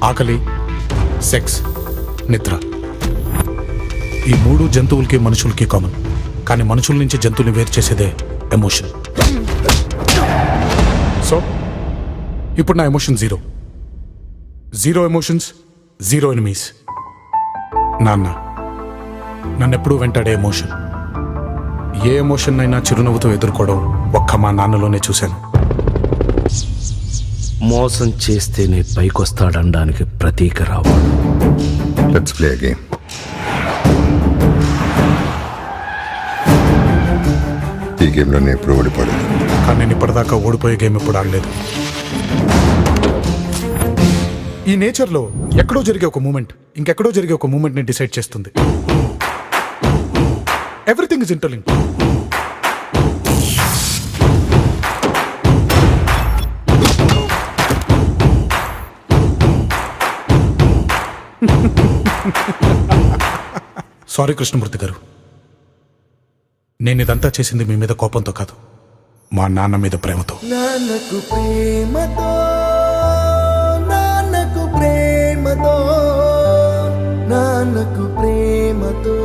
ఆకలి, సెక్స్, నిద్ర. ఈ 3 జంతువులకి మనుషులకి కామన్. కానీ మనుషుల నుంచి జంతువుని వేరు చేసేదే ఎమోషన్. సో ఇప్పుడు నా emotion zero emotions, zero enemies. నాన్న నన్నెప్పుడూ వెంటాడే ఎమోషన్. ఏ ఎమోషన్ అయినా చిరునవ్వుతో ఎదుర్కోవడం ఒక్క మా నాన్నలోనే చూశాను. మోసం చేస్తేనే పైకొస్తాడనడానికి ప్రతీక రావు. Let's play a game. ఈ గేమ్లో నేను ఎప్పుడు ఓడిపోలేదు. కానీ నేను ఇప్పటిదాకా ఓడిపోయే గేమ్ ఎప్పుడు ఆడలేదు. ఈ నేచర్లో ఎక్కడో జరిగే ఒక మూమెంట్ ఇంకెక్కడో జరిగే ఒక మూమెంట్ని డిసైడ్ చేస్తుంది. Everything is interlinked. Sorry Krishnamurthy గారు, నేను ఇదంతా చేసింది మీ మీద కోపంతో కాదు, మా నాన్న మీద ప్రేమతో. నాన్నకు ప్రేమతో, నాన్నకు ప్రేమతో, నాన్నకు ప్రేమతో.